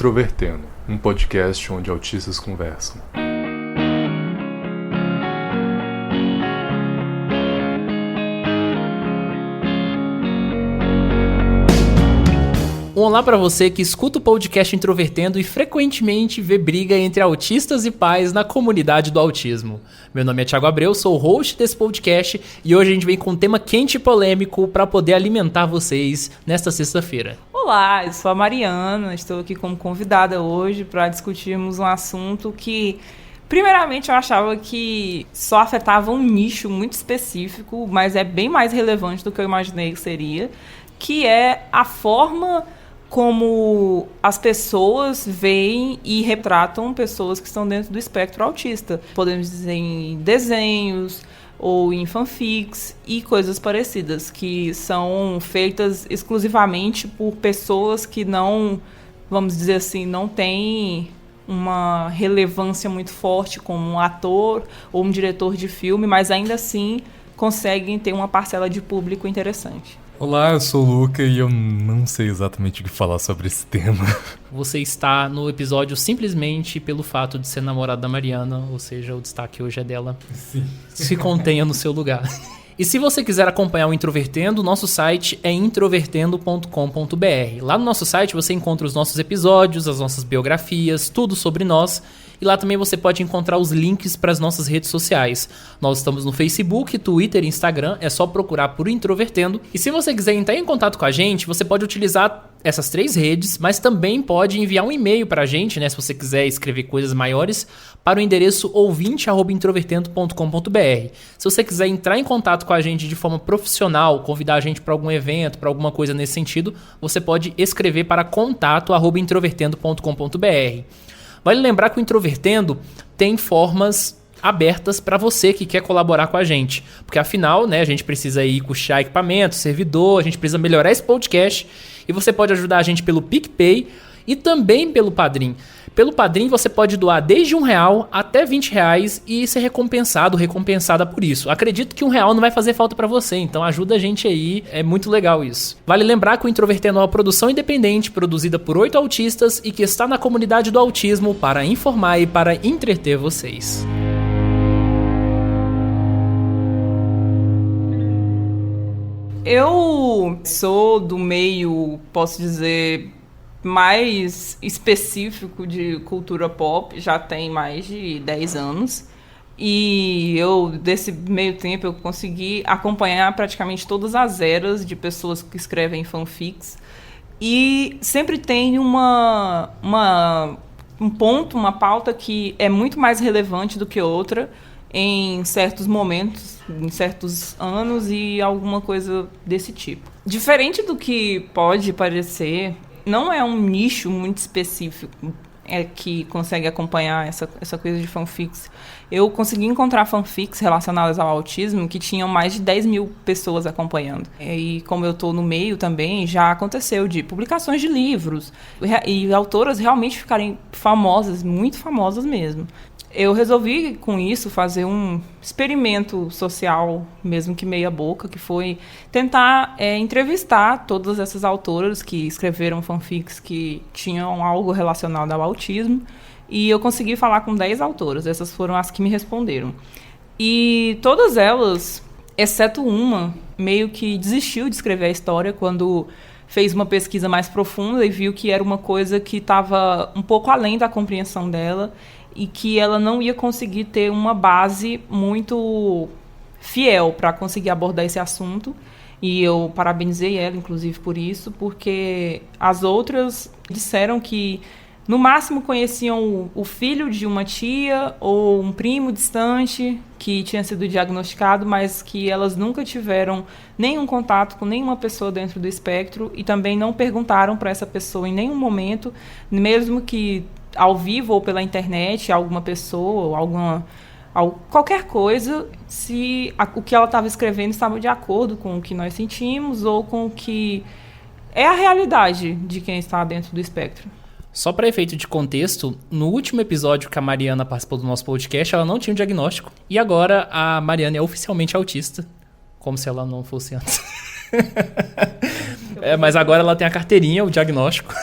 Introvertendo, um podcast onde autistas conversam. Um olá para você que escuta o podcast Introvertendo e frequentemente vê briga entre autistas e pais na comunidade do autismo. Meu nome é Thiago Abreu, sou o host desse podcast e hoje a gente vem com um tema quente e polêmico para poder alimentar vocês nesta sexta-feira. Olá, eu sou a Mariana, estou aqui como convidada hoje para discutirmos um assunto que, primeiramente, eu achava que só afetava um nicho muito específico, mas é bem mais relevante do que eu imaginei que seria, que é a forma como as pessoas veem e retratam pessoas que estão dentro do espectro autista. Podemos dizer em desenhos ou em fanfics e coisas parecidas, que são feitas exclusivamente por pessoas que não, vamos dizer assim, não têm uma relevância muito forte como um ator ou um diretor de filme, mas ainda assim conseguem ter uma parcela de público interessante. Olá, eu sou o Luca e eu não sei exatamente o que falar sobre esse tema. Você está no episódio simplesmente pelo fato de ser namorado da Mariana, ou seja, o destaque hoje é dela. Sim. Se contenha no seu lugar. E se você quiser acompanhar o Introvertendo, nosso site é introvertendo.com.br. Lá no nosso site você encontra os nossos episódios, as nossas biografias, tudo sobre nós. E lá também você pode encontrar os links para as nossas redes sociais. Nós estamos no Facebook, Twitter e Instagram, é só procurar por Introvertendo. E se você quiser entrar em contato com a gente, você pode utilizar essas 3 redes, mas também pode enviar um e-mail para a gente, né, se você quiser escrever coisas maiores, para o endereço ouvinte@introvertendo.com.br. Se você quiser entrar em contato com a gente de forma profissional, convidar a gente para algum evento, para alguma coisa nesse sentido, você pode escrever para contato@introvertendo.com.br. Vale lembrar que o Introvertendo tem formas abertas para você que quer colaborar com a gente. Porque afinal, né, a gente precisa ir custear equipamento, servidor, a gente precisa melhorar esse podcast. E você pode ajudar a gente pelo PicPay e também pelo Padrim. Pelo Padrim você pode doar desde R$1 até R$20 e ser recompensada por isso. Acredito que R$1 não vai fazer falta para você, então ajuda a gente aí, é muito legal isso. Vale lembrar que o Introvertendo é uma produção independente, produzida por 8 autistas e que está na comunidade do autismo para informar e para entreter vocês. Eu sou do meio, posso dizer, mais específico de cultura pop, já tem mais de 10 anos. E desse meio tempo, eu consegui acompanhar praticamente todas as eras de pessoas que escrevem fanfics. E sempre tem um ponto, uma pauta que é muito mais relevante do que outra em certos momentos, em certos anos e alguma coisa desse tipo. Diferente do que pode parecer, não é um nicho muito específico que consegue acompanhar essa coisa de fanfics. Eu consegui encontrar fanfics relacionadas ao autismo que tinham mais de 10 mil pessoas acompanhando. E como eu estou no meio também, já aconteceu de publicações de livros e autoras realmente ficarem famosas, muito famosas mesmo. Eu resolvi, com isso, fazer um experimento social, mesmo que meia boca, que foi tentar entrevistar todas essas autoras que escreveram fanfics que tinham algo relacionado ao autismo. E eu consegui falar com 10 autoras, essas foram as que me responderam. E todas elas, exceto uma, meio que desistiu de escrever a história quando fez uma pesquisa mais profunda e viu que era uma coisa que estava um pouco além da compreensão dela e que ela não ia conseguir ter uma base muito fiel para conseguir abordar esse assunto. E eu parabenizei ela, inclusive, por isso, porque as outras disseram que, no máximo, conheciam o filho de uma tia ou um primo distante que tinha sido diagnosticado, mas que elas nunca tiveram nenhum contato com nenhuma pessoa dentro do espectro e também não perguntaram para essa pessoa em nenhum momento, mesmo que ao vivo ou pela internet, alguma pessoa, qualquer coisa, se o que ela estava escrevendo estava de acordo com o que nós sentimos ou com o que é a realidade de quem está dentro do espectro. Só para efeito de contexto, no último episódio que a Mariana participou do nosso podcast, ela não tinha um diagnóstico. E agora a Mariana é oficialmente autista, como se ela não fosse antes. Mas agora ela tem a carteirinha, o diagnóstico.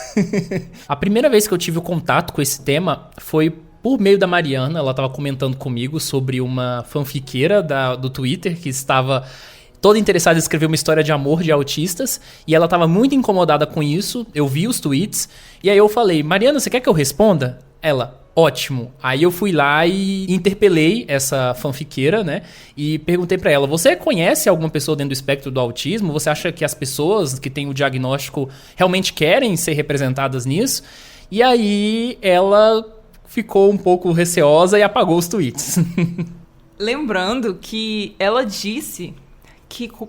A primeira vez que eu tive o contato com esse tema foi por meio da Mariana. Ela estava comentando comigo sobre uma fanfiqueira do Twitter que estava toda interessada em escrever uma história de amor de autistas, e ela estava muito incomodada com isso. Eu vi os tweets, e aí eu falei, Mariana, você quer que eu responda? Ela, ótimo. Aí eu fui lá e interpelei essa fanfiqueira, né? E perguntei pra ela, você conhece alguma pessoa dentro do espectro do autismo? Você acha que as pessoas que têm o diagnóstico realmente querem ser representadas nisso? E aí ela ficou um pouco receosa e apagou os tweets. Lembrando que ela disse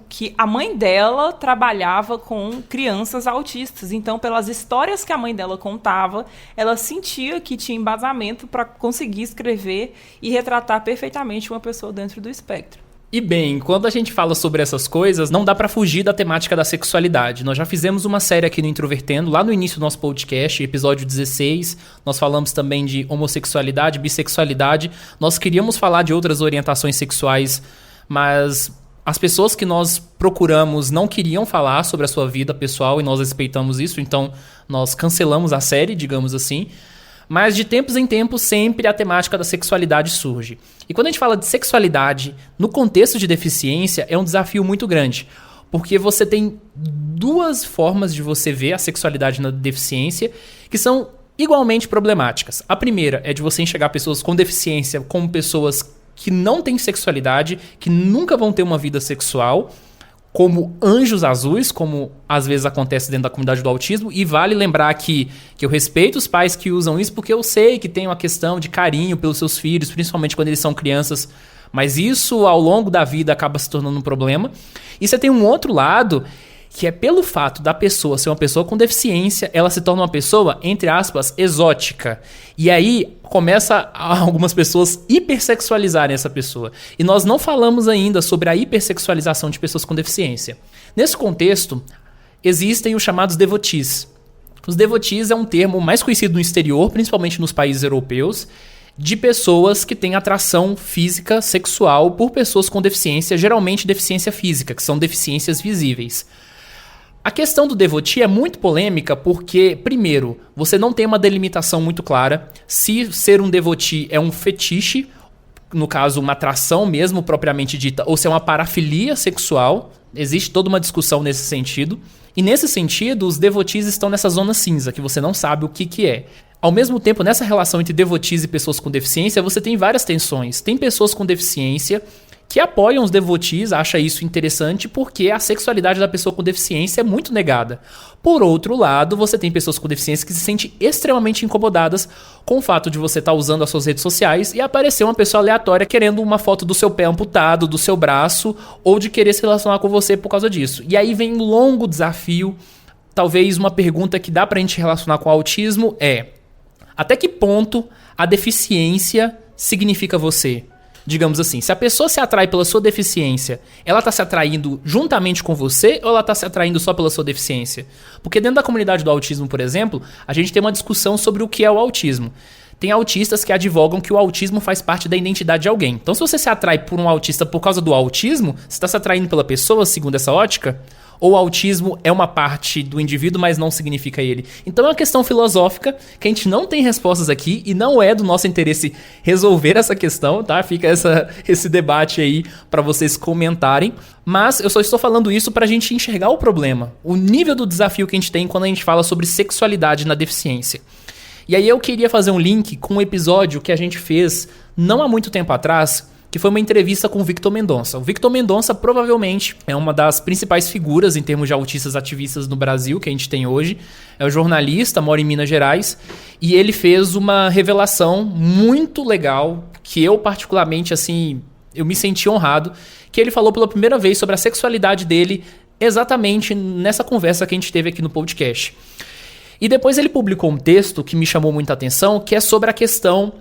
que a mãe dela trabalhava com crianças autistas. Então, pelas histórias que a mãe dela contava, ela sentia que tinha embasamento para conseguir escrever e retratar perfeitamente uma pessoa dentro do espectro. E bem, quando a gente fala sobre essas coisas, não dá pra fugir da temática da sexualidade. Nós já fizemos uma série aqui no Introvertendo, lá no início do nosso podcast, episódio 16. Nós falamos também de homossexualidade, bissexualidade. Nós queríamos falar de outras orientações sexuais, mas as pessoas que nós procuramos não queriam falar sobre a sua vida pessoal e nós respeitamos isso, então nós cancelamos a série, digamos assim. Mas de tempos em tempos sempre a temática da sexualidade surge. E quando a gente fala de sexualidade no contexto de deficiência, é um desafio muito grande. Porque você tem duas formas de você ver a sexualidade na deficiência que são igualmente problemáticas. A primeira é de você enxergar pessoas com deficiência como pessoas que não têm sexualidade, que nunca vão ter uma vida sexual, como anjos azuis, como às vezes acontece dentro da comunidade do autismo. E vale lembrar que eu respeito os pais que usam isso, porque eu sei que tem uma questão de carinho pelos seus filhos, principalmente quando eles são crianças, mas isso ao longo da vida acaba se tornando um problema. E você tem um outro lado, que é pelo fato da pessoa ser uma pessoa com deficiência, ela se torna uma pessoa, entre aspas, exótica. E aí começa algumas pessoas hipersexualizarem essa pessoa. E nós não falamos ainda sobre a hipersexualização de pessoas com deficiência. Nesse contexto, existem os chamados devotees. Os devotees é um termo mais conhecido no exterior, principalmente nos países europeus, de pessoas que têm atração física, sexual por pessoas com deficiência, geralmente deficiência física, que são deficiências visíveis. A questão do devotee é muito polêmica porque, primeiro, você não tem uma delimitação muito clara se ser um devotee é um fetiche, no caso uma atração mesmo propriamente dita, ou se é uma parafilia sexual. Existe toda uma discussão nesse sentido. E nesse sentido, os devotees estão nessa zona cinza, que você não sabe o que é. Ao mesmo tempo, nessa relação entre devotees e pessoas com deficiência, você tem várias tensões. Tem pessoas com deficiência que apoiam os devotees, acham isso interessante porque a sexualidade da pessoa com deficiência é muito negada. Por outro lado, você tem pessoas com deficiência que se sentem extremamente incomodadas com o fato de você estar usando as suas redes sociais e aparecer uma pessoa aleatória querendo uma foto do seu pé amputado, do seu braço, ou de querer se relacionar com você por causa disso. E aí vem um longo desafio. Talvez uma pergunta que dá pra gente relacionar com o autismo é: até que ponto a deficiência significa você? Digamos assim, se a pessoa se atrai pela sua deficiência, ela está se atraindo juntamente com você ou ela está se atraindo só pela sua deficiência? Porque dentro da comunidade do autismo, por exemplo, a gente tem uma discussão sobre o que é o autismo. Tem autistas que advogam que o autismo faz parte da identidade de alguém. Então, se você se atrai por um autista por causa do autismo, você está se atraindo pela pessoa, segundo essa ótica? Ou o autismo é uma parte do indivíduo, mas não significa ele? Então é uma questão filosófica que a gente não tem respostas aqui e não é do nosso interesse resolver essa questão, tá? Fica esse debate aí para vocês comentarem. Mas eu só estou falando isso para a gente enxergar o problema, o nível do desafio que a gente tem quando a gente fala sobre sexualidade na deficiência. E aí eu queria fazer um link com um episódio que a gente fez não há muito tempo atrás, que foi uma entrevista com o Victor Mendonça. O Victor Mendonça provavelmente é uma das principais figuras em termos de autistas ativistas no Brasil que a gente tem hoje. É um jornalista, mora em Minas Gerais, e ele fez uma revelação muito legal, que eu particularmente, assim, eu me senti honrado, que ele falou pela primeira vez sobre a sexualidade dele exatamente nessa conversa que a gente teve aqui no podcast. E depois ele publicou um texto que me chamou muita atenção, que é sobre a questão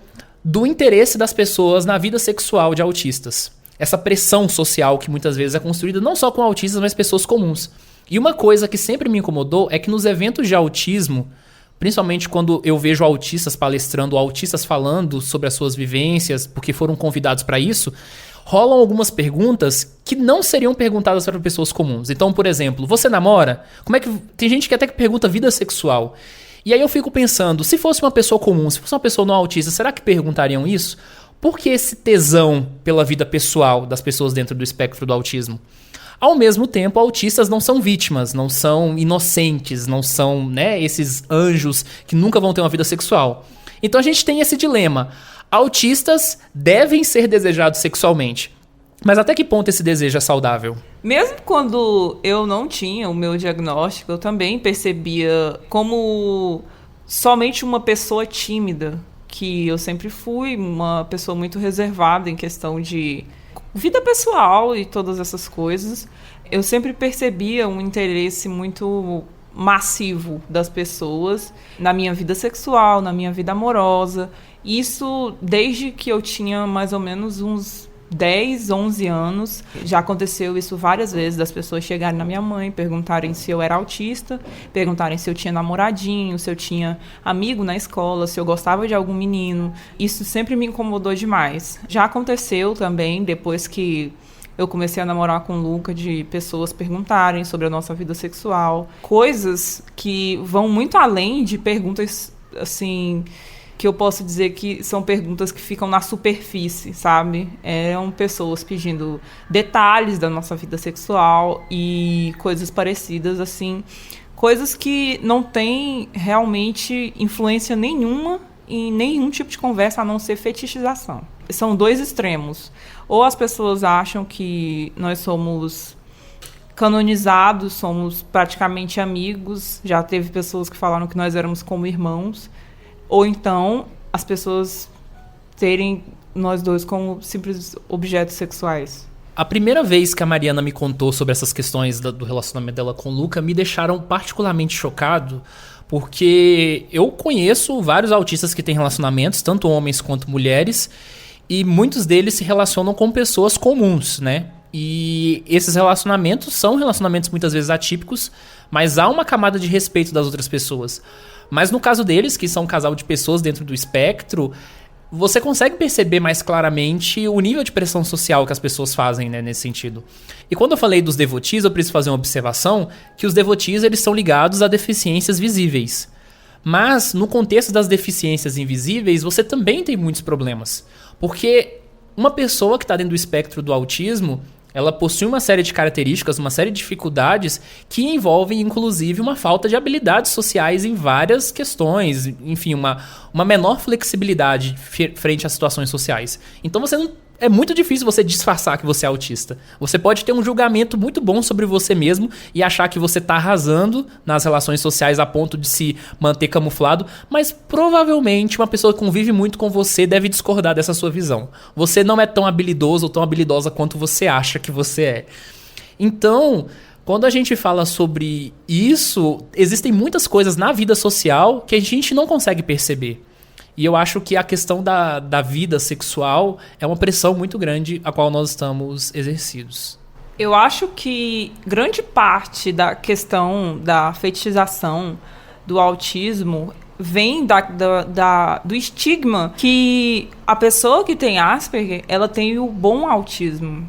do interesse das pessoas na vida sexual de autistas. Essa pressão social que muitas vezes é construída não só com autistas, mas pessoas comuns. E uma coisa que sempre me incomodou é que nos eventos de autismo, principalmente quando eu vejo autistas palestrando, autistas falando sobre as suas vivências, porque foram convidados para isso, rolam algumas perguntas que não seriam perguntadas para pessoas comuns. Então, por exemplo, você namora? Como é que tem gente que até que pergunta vida sexual. E aí eu fico pensando, se fosse uma pessoa comum, se fosse uma pessoa não autista, será que perguntariam isso? Por que esse tesão pela vida pessoal das pessoas dentro do espectro do autismo? Ao mesmo tempo, autistas não são vítimas, não são inocentes, não são, né, esses anjos que nunca vão ter uma vida sexual. Então a gente tem esse dilema. Autistas devem ser desejados sexualmente. Mas até que ponto esse desejo é saudável? Mesmo quando eu não tinha o meu diagnóstico, eu também percebia como somente uma pessoa tímida, que eu sempre fui uma pessoa muito reservada em questão de vida pessoal e todas essas coisas. Eu sempre percebia um interesse muito massivo das pessoas na minha vida sexual, na minha vida amorosa. Isso desde que eu tinha mais ou menos uns 10, 11 anos. Já aconteceu isso várias vezes, das pessoas chegarem na minha mãe, perguntarem se eu era autista, perguntarem se eu tinha namoradinho, se eu tinha amigo na escola, se eu gostava de algum menino. Isso sempre me incomodou demais. Já aconteceu também, depois que eu comecei a namorar com o Luca, de pessoas perguntarem sobre a nossa vida sexual. Coisas que vão muito além de perguntas, assim, que eu posso dizer que são perguntas que ficam na superfície, sabe? Eram pessoas pedindo detalhes da nossa vida sexual e coisas parecidas, assim. Coisas que não têm realmente influência nenhuma em nenhum tipo de conversa, a não ser fetichização. São dois extremos. Ou as pessoas acham que nós somos canonizados, somos praticamente amigos. Já teve pessoas que falaram que nós éramos como irmãos. Ou então as pessoas terem nós dois como simples objetos sexuais. A primeira vez que a Mariana me contou sobre essas questões do relacionamento dela com o Luca me deixaram particularmente chocado, porque eu conheço vários autistas que têm relacionamentos, tanto homens quanto mulheres, e muitos deles se relacionam com pessoas comuns, né? E esses relacionamentos são relacionamentos muitas vezes atípicos, mas há uma camada de respeito das outras pessoas. Mas no caso deles, que são um casal de pessoas dentro do espectro, você consegue perceber mais claramente o nível de pressão social que as pessoas fazem, né, nesse sentido. E quando eu falei dos devotees, eu preciso fazer uma observação, que os devotees eles são ligados a deficiências visíveis. Mas, no contexto das deficiências invisíveis, você também tem muitos problemas. Porque uma pessoa que está dentro do espectro do autismo, ela possui uma série de características, uma série de dificuldades que envolvem, inclusive, uma falta de habilidades sociais em várias questões. Enfim, uma menor flexibilidade frente às situações sociais. Então, é muito difícil você disfarçar que você é autista. Você pode ter um julgamento muito bom sobre você mesmo e achar que você está arrasando nas relações sociais a ponto de se manter camuflado, mas provavelmente uma pessoa que convive muito com você deve discordar dessa sua visão. Você não é tão habilidoso ou tão habilidosa quanto você acha que você é. Então, quando a gente fala sobre isso, existem muitas coisas na vida social que a gente não consegue perceber. E eu acho que a questão da vida sexual é uma pressão muito grande a qual nós estamos exercidos. Eu acho que grande parte da questão da fetichização do autismo vem do estigma que a pessoa que tem Asperger, ela tem o bom autismo.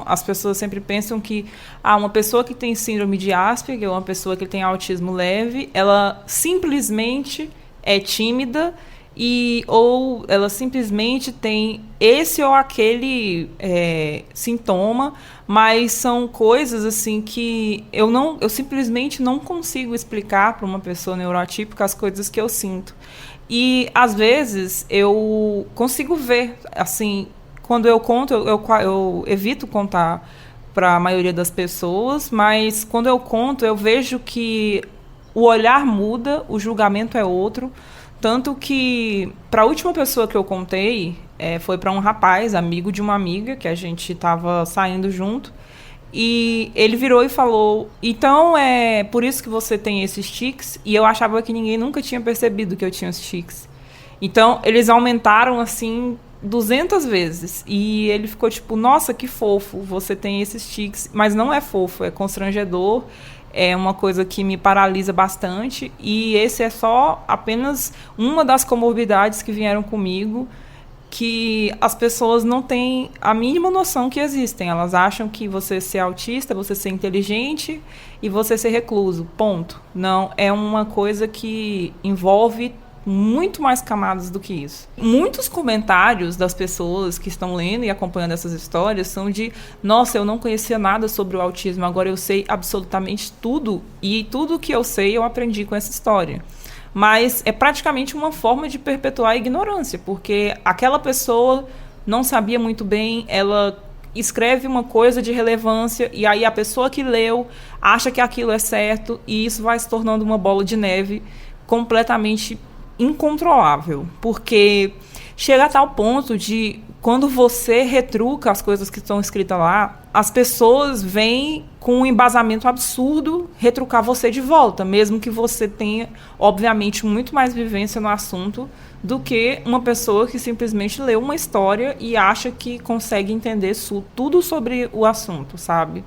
As pessoas sempre pensam que uma pessoa que tem síndrome de Asperger, uma pessoa que tem autismo leve, ela simplesmente é tímida ou ela simplesmente tem esse ou aquele sintoma, mas são coisas assim que eu simplesmente não consigo explicar para uma pessoa neuroatípica as coisas que eu sinto. E às vezes eu consigo ver, assim, quando eu conto, eu evito contar para a maioria das pessoas, mas quando eu conto, eu vejo que o olhar muda, o julgamento é outro. Tanto que, para a última pessoa que eu contei, foi para um rapaz, amigo de uma amiga, que a gente estava saindo junto. E ele virou e falou, então é por isso que você tem esses tics? E eu achava que ninguém nunca tinha percebido que eu tinha os tics. Então, eles aumentaram, assim, 200 vezes. E ele ficou tipo, nossa, que fofo, você tem esses tics. Mas não é fofo, é constrangedor. É uma coisa que me paralisa bastante, e esse é só apenas uma das comorbidades que vieram comigo. que as pessoas não têm a mínima noção que existem. Elas acham que você ser autista, você ser inteligente e você ser recluso. Ponto. Não, é uma coisa que envolve muito mais camadas do que isso. Muitos comentários das pessoas que estão lendo e acompanhando essas histórias são de: nossa, eu não conhecia nada sobre o autismo, agora eu sei absolutamente tudo, e tudo que eu sei eu aprendi com essa história. Mas é praticamente uma forma de perpetuar a ignorância, porque aquela pessoa não sabia muito bem, ela escreve uma coisa de relevância e aí a pessoa que leu acha que aquilo é certo, e isso vai se tornando uma bola de neve completamente incontrolável, porque chega a tal ponto de, quando você retruca as coisas que estão escritas lá, as pessoas vêm com um embasamento absurdo retrucar você de volta, mesmo que você tenha, obviamente, muito mais vivência no assunto do que uma pessoa que simplesmente leu uma história e acha que consegue entender tudo sobre o assunto, sabe?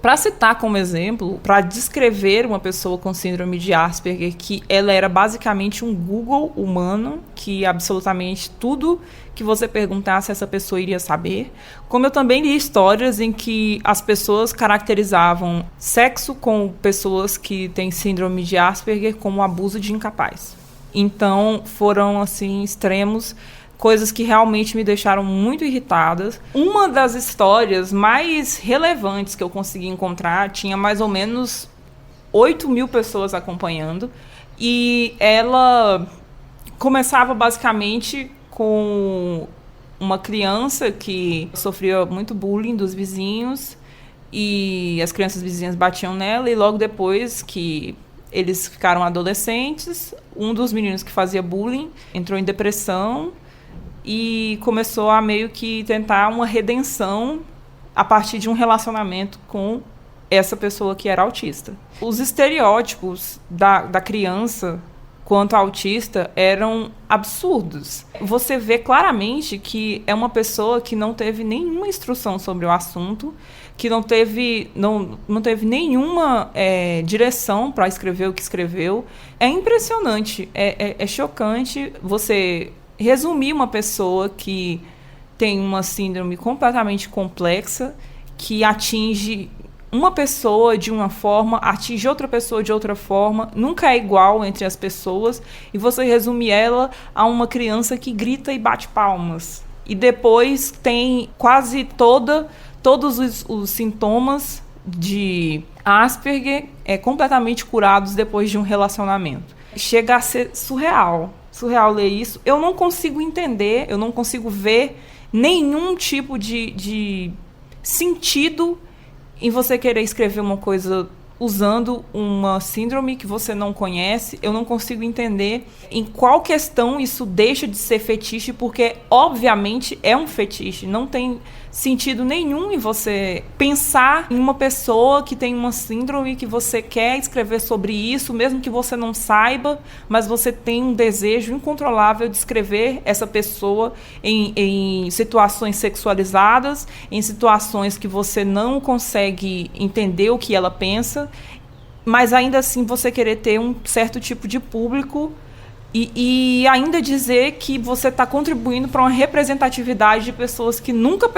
Para citar como exemplo, para descrever uma pessoa com síndrome de Asperger, que ela era basicamente um Google humano, que absolutamente tudo que você perguntasse, essa pessoa iria saber. Como eu também li histórias em que as pessoas caracterizavam sexo com pessoas que têm síndrome de Asperger como abuso de incapaz. Então, foram, assim, extremos, coisas que realmente me deixaram muito irritadas. Uma das histórias mais relevantes que eu consegui encontrar tinha mais ou menos 8.000 pessoas acompanhando, e ela começava basicamente com uma criança que sofria muito bullying dos vizinhos, e as crianças vizinhas batiam nela, e logo depois que eles ficaram adolescentes, um dos meninos que fazia bullying entrou em depressão e começou a meio que tentar uma redenção a partir de um relacionamento com essa pessoa que era autista. Os estereótipos da criança quanto autista eram absurdos. Você vê claramente que é uma pessoa que não teve nenhuma instrução sobre o assunto, que não teve nenhuma direção para escrever o que escreveu. É impressionante, é chocante você resumir uma pessoa que tem uma síndrome completamente complexa, que atinge uma pessoa de uma forma, atinge outra pessoa de outra forma, nunca é igual entre as pessoas, e você resume ela a uma criança que grita e bate palmas. E depois tem quase todos os sintomas de Asperger completamente curados depois de um relacionamento. Chega a ser surreal ler isso. Eu não consigo entender, eu não consigo ver nenhum tipo de sentido em você querer escrever uma coisa usando uma síndrome que você não conhece. Eu não consigo entender em qual questão isso deixa de ser fetiche, porque obviamente é um fetiche. Não tem sentido nenhum em você pensar em uma pessoa que tem uma síndrome, que você quer escrever sobre isso, mesmo que você não saiba, mas você tem um desejo incontrolável de escrever essa pessoa em situações sexualizadas, em situações que você não consegue entender o que ela pensa, mas ainda assim você querer ter um certo tipo de público e ainda dizer que você está contribuindo para uma representatividade de pessoas que nunca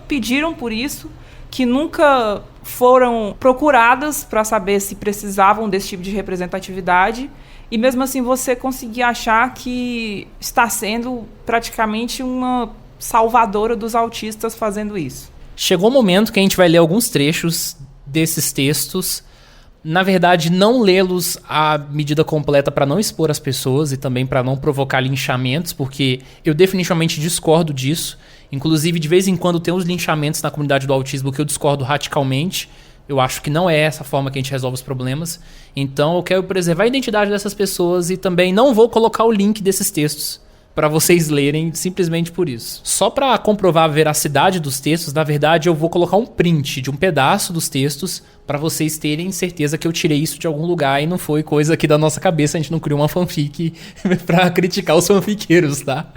pediram por isso, que nunca foram procuradas para saber se precisavam desse tipo de representatividade, e mesmo assim você conseguir achar que está sendo praticamente uma salvadora dos autistas fazendo isso. Chegou o momento que a gente vai ler alguns trechos desses textos. Na verdade, não lê-los à medida completa para não expor as pessoas e também para não provocar linchamentos, porque eu definitivamente discordo disso. Inclusive, de vez em quando tem uns linchamentos na comunidade do autismo que eu discordo radicalmente. Eu acho que não é essa forma que a gente resolve os problemas. Então, eu quero preservar a identidade dessas pessoas e também não vou colocar o link desses textos para vocês lerem simplesmente por isso. Só para comprovar a veracidade dos textos, na verdade, eu vou colocar um print de um pedaço dos textos para vocês terem certeza que eu tirei isso de algum lugar e não foi coisa aqui da nossa cabeça, a gente não criou uma fanfic para criticar os fanfiqueiros, tá?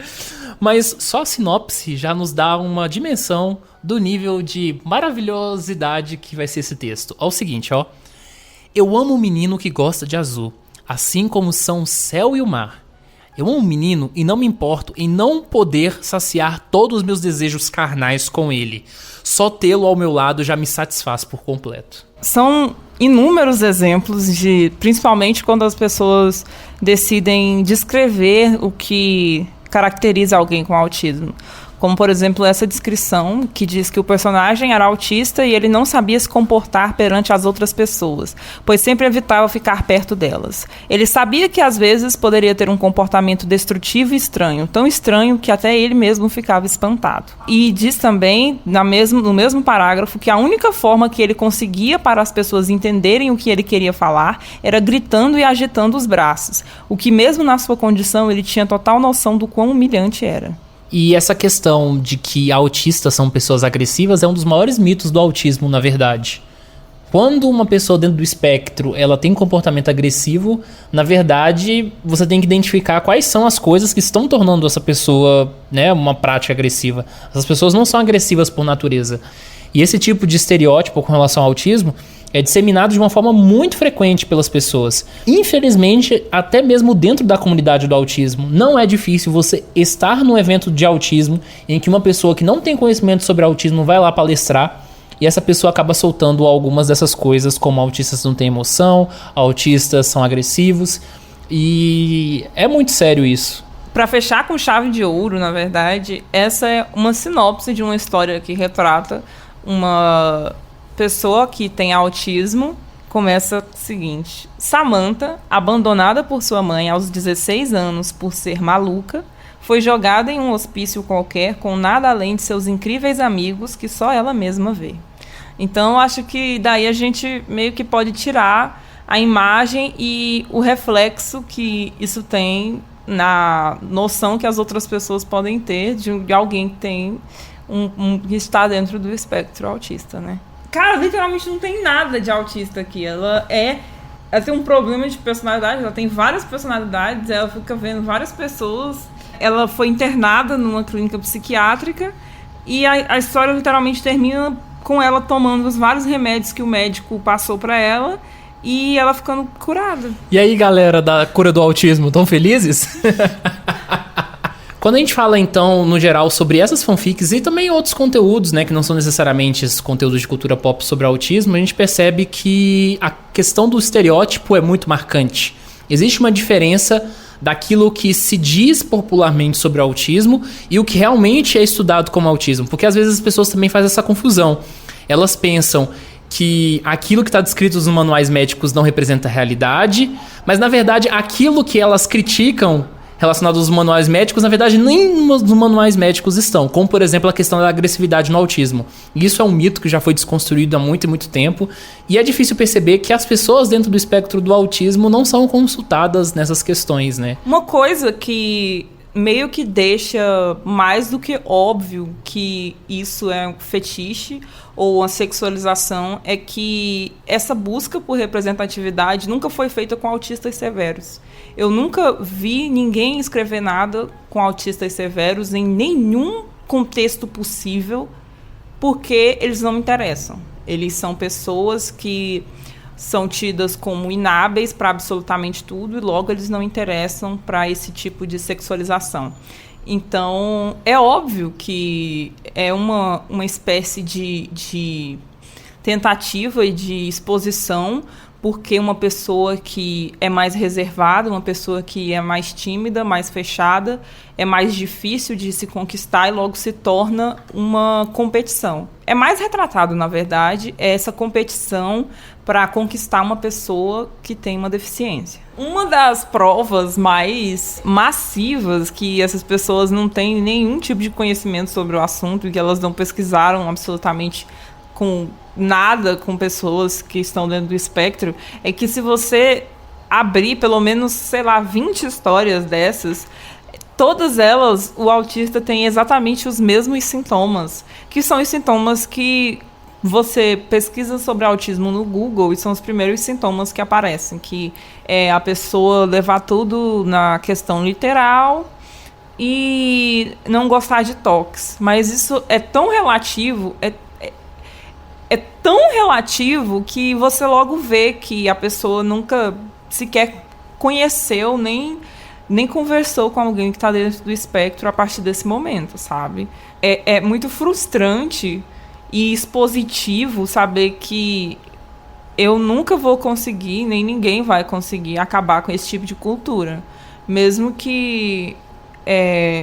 Mas só a sinopse já nos dá uma dimensão do nível de maravilhosidade que vai ser esse texto. Ó, o seguinte, ó. Eu amo o menino que gosta de azul, assim como são o céu e o mar. Eu amo um menino e não me importo em não poder saciar todos os meus desejos carnais com ele. Só tê-lo ao meu lado já me satisfaz por completo. São inúmeros exemplos de, principalmente quando as pessoas decidem descrever o que caracteriza alguém com autismo. Como, por exemplo, essa descrição que diz que o personagem era autista e ele não sabia se comportar perante as outras pessoas, pois sempre evitava ficar perto delas. Ele sabia que, às vezes, poderia ter um comportamento destrutivo e estranho, tão estranho que até ele mesmo ficava espantado. E diz também, no mesmo parágrafo, que a única forma que ele conseguia para as pessoas entenderem o que ele queria falar era gritando e agitando os braços, o que mesmo na sua condição ele tinha total noção do quão humilhante era. E essa questão de que autistas são pessoas agressivas é um dos maiores mitos do autismo, na verdade. Quando uma pessoa dentro do espectro ela tem comportamento agressivo, na verdade, você tem que identificar quais são as coisas que estão tornando essa pessoa, né, uma prática agressiva. Essas pessoas não são agressivas por natureza. E esse tipo de estereótipo com relação ao autismo é disseminado de uma forma muito frequente pelas pessoas. Infelizmente, até mesmo dentro da comunidade do autismo, não é difícil você estar num evento de autismo em que uma pessoa que não tem conhecimento sobre autismo vai lá palestrar e essa pessoa acaba soltando algumas dessas coisas, como autistas não têm emoção, autistas são agressivos, e é muito sério isso. Para fechar com chave de ouro, na verdade, essa é uma sinopse de uma história que retrata uma pessoa que tem autismo. Começa o seguinte: Samantha, abandonada por sua mãe aos 16 anos por ser maluca, foi jogada em um hospício qualquer com nada além de seus incríveis amigos que só ela mesma vê. Então, acho que daí a gente meio que pode tirar a imagem e o reflexo que isso tem na noção que as outras pessoas podem ter de alguém que tem que está dentro do espectro autista, né? Cara, literalmente não tem nada de autista aqui. Ela tem um problema de personalidade, ela tem várias personalidades, ela fica vendo várias pessoas. Ela foi internada numa clínica psiquiátrica e a história literalmente termina com ela tomando os vários remédios que o médico passou pra ela e ela ficando curada. E aí, galera da cura do autismo, tão felizes? Quando a gente fala, então, no geral, sobre essas fanfics e também outros conteúdos, né, que não são necessariamente esses conteúdos de cultura pop sobre autismo, a gente percebe que a questão do estereótipo é muito marcante. Existe uma diferença daquilo que se diz popularmente sobre autismo e o que realmente é estudado como autismo, porque às vezes as pessoas também fazem essa confusão. Elas pensam que aquilo que está descrito nos manuais médicos não representa a realidade, mas na verdade aquilo que elas criticam relacionado aos manuais médicos, na verdade, nem nos manuais médicos estão, como, por exemplo, a questão da agressividade no autismo. E isso é um mito que já foi desconstruído há muito e muito tempo, e é difícil perceber que as pessoas dentro do espectro do autismo não são consultadas nessas questões, né? Uma coisa que meio que deixa mais do que óbvio que isso é um fetiche ou uma sexualização é que essa busca por representatividade nunca foi feita com autistas severos. Eu nunca vi ninguém escrever nada com autistas severos em nenhum contexto possível, porque eles não me interessam. Eles são pessoas que são tidas como inábeis para absolutamente tudo e logo eles não interessam para esse tipo de sexualização. Então, é óbvio que é uma espécie de tentativa e de exposição, porque uma pessoa que é mais reservada, uma pessoa que é mais tímida, mais fechada, é mais difícil de se conquistar e logo se torna uma competição. É mais retratado, na verdade, essa competição para conquistar uma pessoa que tem uma deficiência. Uma das provas mais massivas que essas pessoas não têm nenhum tipo de conhecimento sobre o assunto e que elas não pesquisaram absolutamente com nada com pessoas que estão dentro do espectro, é que se você abrir pelo menos, 20 histórias dessas, todas elas, o autista tem exatamente os mesmos sintomas, que são os sintomas que você pesquisa sobre autismo no Google e são os primeiros sintomas que aparecem, que é a pessoa levar tudo na questão literal e não gostar de toques. Mas isso é tão relativo, é tão relativo que você logo vê que a pessoa nunca sequer conheceu nem nem conversou com alguém que está dentro do espectro a partir desse momento, sabe? É muito frustrante e expositivo saber que eu nunca vou conseguir, nem ninguém vai conseguir acabar com esse tipo de cultura. Mesmo que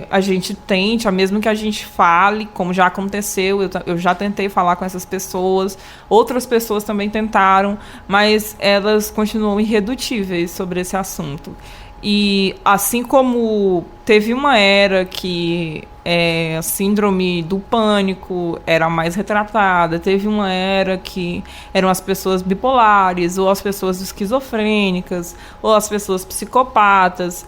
a gente tente, mesmo que a gente fale, como já aconteceu, eu já tentei falar com essas pessoas, outras pessoas também tentaram, mas elas continuam irredutíveis sobre esse assunto. E assim como teve uma era que a síndrome do pânico era mais retratada, teve uma era que eram as pessoas bipolares, ou as pessoas esquizofrênicas, ou as pessoas psicopatas.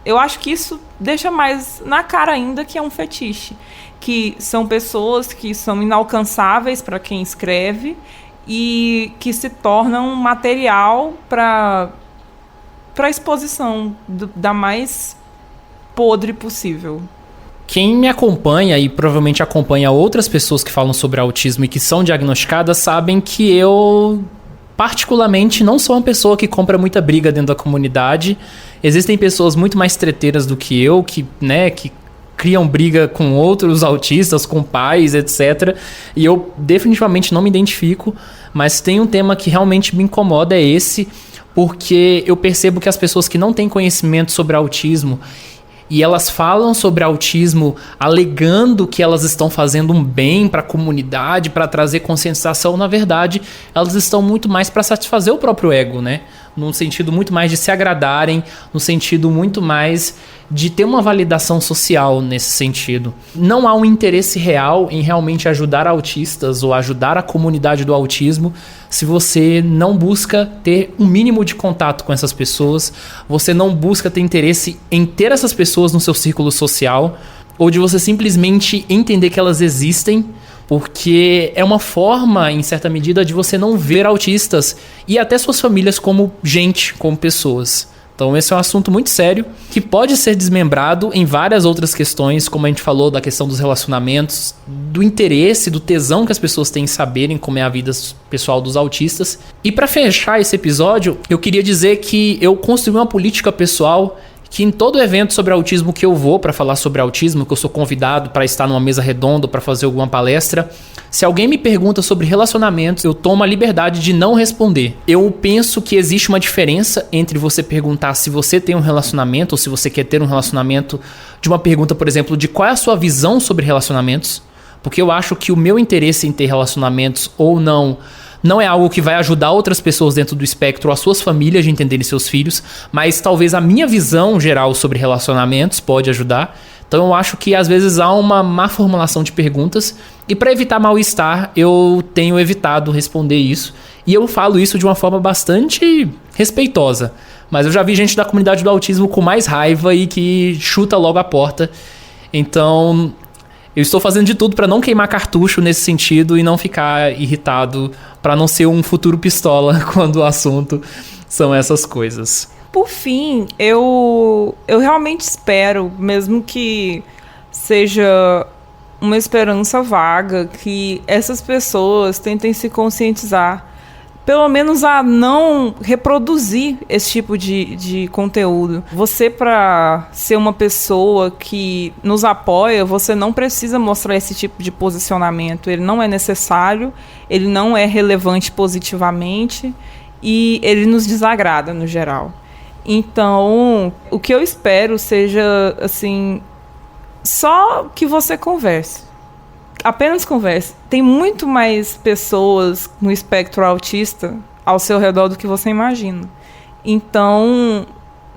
Eu acho que isso deixa mais na cara ainda que é um fetiche, que são pessoas que são inalcançáveis para quem escreve e que se tornam material para exposição da mais podre possível. Quem me acompanha e provavelmente acompanha outras pessoas que falam sobre autismo e que são diagnosticadas sabem que eu, particularmente, não sou uma pessoa que compra muita briga dentro da comunidade. Existem pessoas muito mais treteiras do que eu, que criam briga com outros autistas, com pais, etc. E eu definitivamente não me identifico, mas tem um tema que realmente me incomoda, é esse, porque eu percebo que as pessoas que não têm conhecimento sobre autismo e elas falam sobre autismo alegando que elas estão fazendo um bem para a comunidade, para trazer conscientização, na verdade, elas estão muito mais para satisfazer o próprio ego, né? Num sentido muito mais de se agradarem, no sentido muito mais de ter uma validação social nesse sentido. Não há um interesse real em realmente ajudar autistas ou ajudar a comunidade do autismo se você não busca ter um mínimo de contato com essas pessoas, você não busca ter interesse em ter essas pessoas no seu círculo social, ou de você simplesmente entender que elas existem, porque é uma forma, em certa medida, de você não ver autistas e até suas famílias como gente, como pessoas. Então esse é um assunto muito sério, que pode ser desmembrado em várias outras questões, como a gente falou da questão dos relacionamentos, do interesse, do tesão que as pessoas têm em saberem como é a vida pessoal dos autistas. E para fechar esse episódio, eu queria dizer que eu construí uma política pessoal que em todo evento sobre autismo que eu vou para falar sobre autismo, que eu sou convidado para estar numa mesa redonda, para fazer alguma palestra, se alguém me pergunta sobre relacionamentos, eu tomo a liberdade de não responder. Eu penso que existe uma diferença entre você perguntar se você tem um relacionamento ou se você quer ter um relacionamento, de uma pergunta, por exemplo, de qual é a sua visão sobre relacionamentos, porque eu acho que o meu interesse em ter relacionamentos ou não é algo que vai ajudar outras pessoas dentro do espectro, as suas famílias de entenderem seus filhos, mas talvez a minha visão geral sobre relacionamentos pode ajudar. Então eu acho que às vezes há uma má formulação de perguntas e para evitar mal-estar eu tenho evitado responder isso. E eu falo isso de uma forma bastante respeitosa, mas eu já vi gente da comunidade do autismo com mais raiva e que chuta logo a porta. Então eu estou fazendo de tudo para não queimar cartucho nesse sentido e não ficar irritado, para não ser um futuro pistola quando o assunto são essas coisas. Por fim, eu realmente espero, mesmo que seja uma esperança vaga, que essas pessoas tentem se conscientizar, pelo menos a não reproduzir esse tipo de conteúdo. Você, para ser uma pessoa que nos apoia, você não precisa mostrar esse tipo de posicionamento. Ele não é necessário, ele não é relevante positivamente e ele nos desagrada no geral. Então, o que eu espero seja, assim, só que você converse. Apenas converse. Tem muito mais pessoas no espectro autista ao seu redor do que você imagina. Então,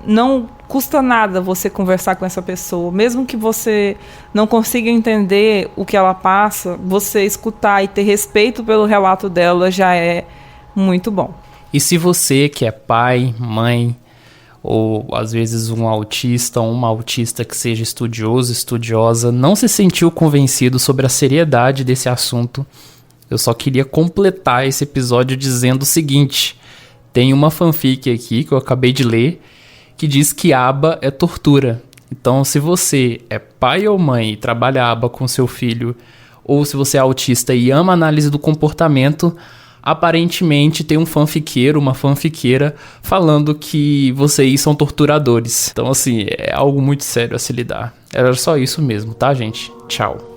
não custa nada você conversar com essa pessoa. Mesmo que você não consiga entender o que ela passa, você escutar e ter respeito pelo relato dela já é muito bom. E se você que é pai, mãe, ou às vezes um autista ou uma autista que seja estudioso, estudiosa, não se sentiu convencido sobre a seriedade desse assunto, eu só queria completar esse episódio dizendo o seguinte: tem uma fanfic aqui que eu acabei de ler que diz que aba é tortura. Então, se você é pai ou mãe e trabalha aba com seu filho, ou se você é autista e ama análise do comportamento, aparentemente tem um fanfiqueiro, uma fanfiqueira, falando que vocês são torturadores. Então, assim, é algo muito sério a se lidar. Era só isso mesmo, tá, gente? Tchau.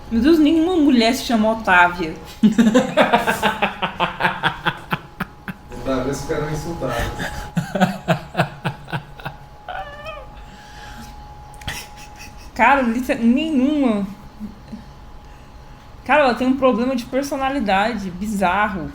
Meu Deus, nenhuma mulher se chama Otávia. Talvez ficaram insultados. Cara, nenhuma. Cara, ela tem um problema de personalidade bizarro.